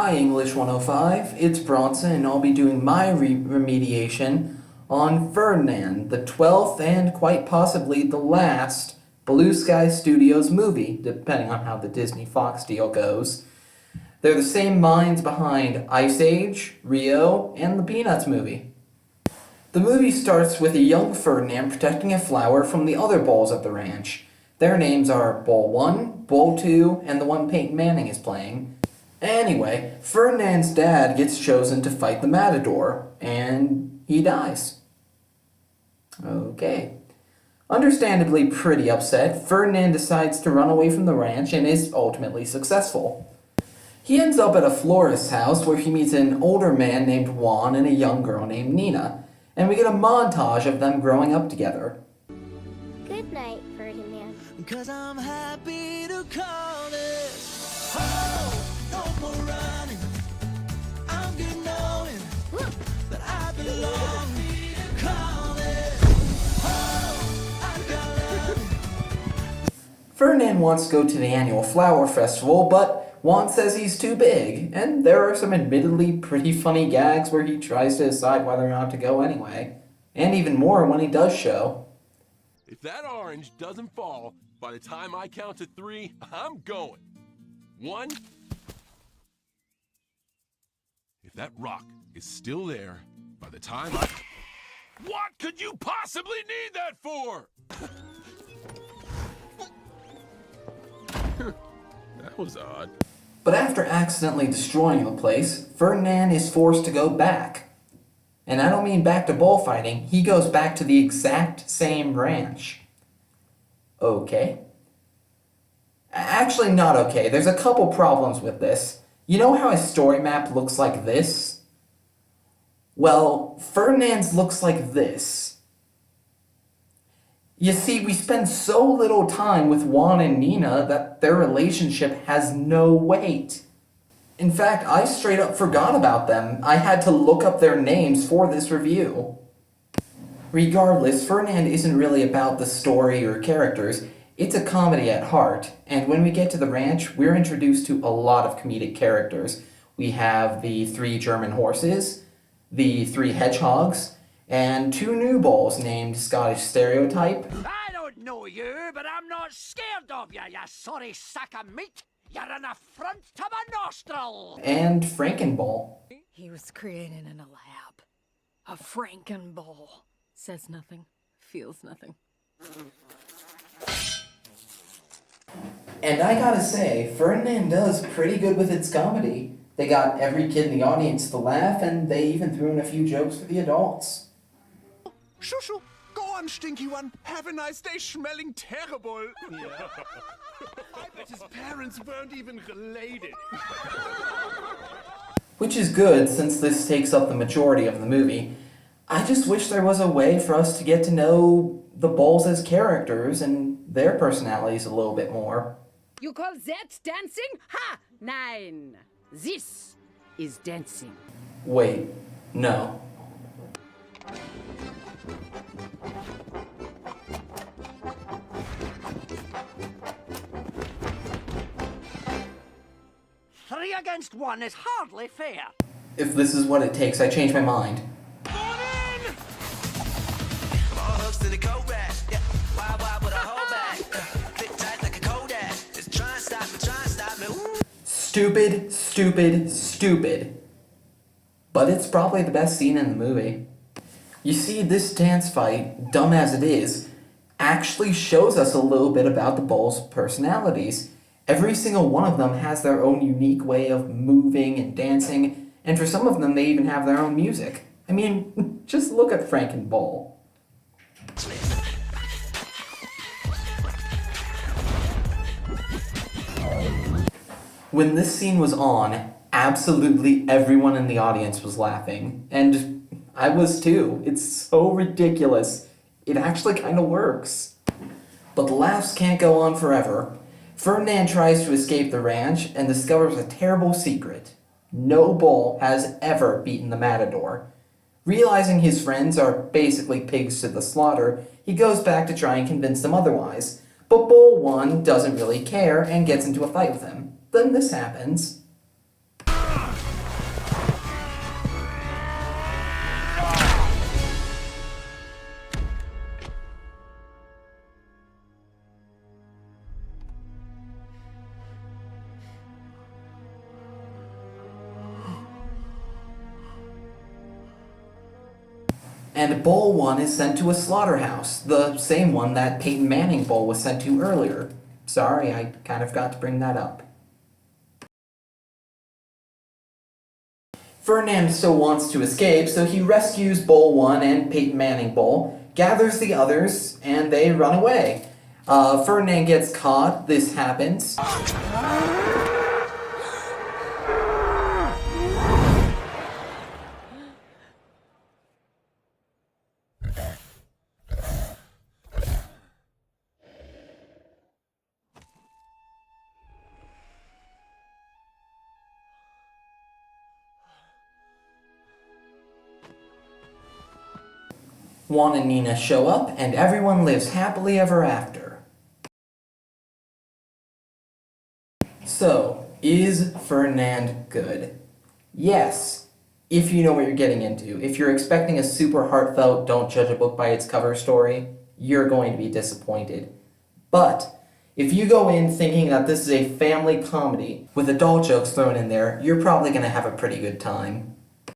Hi English 105, it's Bronson and I'll be doing my remediation on Ferdinand, the 12th and quite possibly the last Blue Sky Studios movie, depending on how the Disney Fox deal goes. They're the same minds behind Ice Age, Rio, and the Peanuts movie. The movie starts with a young Ferdinand protecting a flower from the other bulls at the ranch. Their names are Bull 1, Bull 2, and the one Peyton Manning is playing. Anyway, Ferdinand's dad gets chosen to fight the Matador, and he dies. Okay. Understandably pretty upset, Ferdinand decides to run away from the ranch and is ultimately successful. He ends up at a florist's house where he meets an older man named Juan and a young girl named Nina, and we get a montage of them growing up together. Good night, Ferdinand. 'Cause I'm happy to call this home. No more running. I'm good knowing that I belong. Call it home. I got love. Ferdinand wants to go to the annual flower festival, but Juan says he's too big, and there are some admittedly pretty funny gags where he tries to decide whether or not to go anyway, and even more when he does show. If that orange doesn't fall by the time I count to 3, I'm going. 1. If that rock is still there by the time I... What could you possibly need that for? That was odd. But after accidentally destroying the place, Ferdinand is forced to go back. And I don't mean back to bullfighting, he goes back to the exact same ranch. Okay. Actually, not okay. There's a couple problems with this. You know how a story map looks like this? Well, Ferdinand's looks like this. You see, we spend so little time with Juan and Nina that their relationship has no weight. In fact, I straight up forgot about them. I had to look up their names for this review. Regardless, Ferdinand isn't really about the story or characters. It's a comedy at heart, and when we get to the ranch, we're introduced to a lot of comedic characters. We have the 3 German horses, the 3 hedgehogs, and 2 new bulls named Scottish Stereotype. I don't know you, but I'm not scared of you, you sorry sack of meat. You're an affront to my nostril. And Frankenbull. He was created in a lab. A Frankenbull. Says nothing, feels nothing. And I gotta say, Ferdinand does pretty good with its comedy. They got every kid in the audience to laugh, and they even threw in a few jokes for the adults. Shushu, go on, stinky one. Have a nice day smelling terrible. Yeah. I bet his parents weren't even related. Which is good, since this takes up the majority of the movie. I just wish there was a way for us to get to know the bulls as characters and their personalities a little bit more. You call that dancing? Ha! Nein. This is dancing. Wait, no. Three against 1 is hardly fair. If this is what it takes, I change my mind. Stupid, stupid, stupid. But it's probably the best scene in the movie. You see, this dance fight, dumb as it is, actually shows us a little bit about the bulls' personalities. Every single one of them has their own unique way of moving and dancing, and for some of them they even have their own music. I mean, just look at Frankenbull. When this scene was on, absolutely everyone in the audience was laughing, and I was too. It's so ridiculous. It actually kind of works. But the laughs can't go on forever. Ferdinand tries to escape the ranch and discovers a terrible secret. No bull has ever beaten the Matador. Realizing his friends are basically pigs to the slaughter, he goes back to try and convince them otherwise. But Bull 1 doesn't really care and gets into a fight with him. Then this happens. Ah! And Bull 1 is sent to a slaughterhouse, the same one that Peyton Manning Bull was sent to earlier. Sorry, I kind of got to bring that up. Ferdinand still wants to escape, so he rescues Bull 1 and Peyton Manning Bull, gathers the others, and they run away. Ferdinand gets caught, this happens. Juan and Nina show up, and everyone lives happily ever after. So, is Ferdinand good? Yes, if you know what you're getting into. If you're expecting a super heartfelt, don't judge a book by its cover story, you're going to be disappointed. But, if you go in thinking that this is a family comedy with adult jokes thrown in there, you're probably going to have a pretty good time.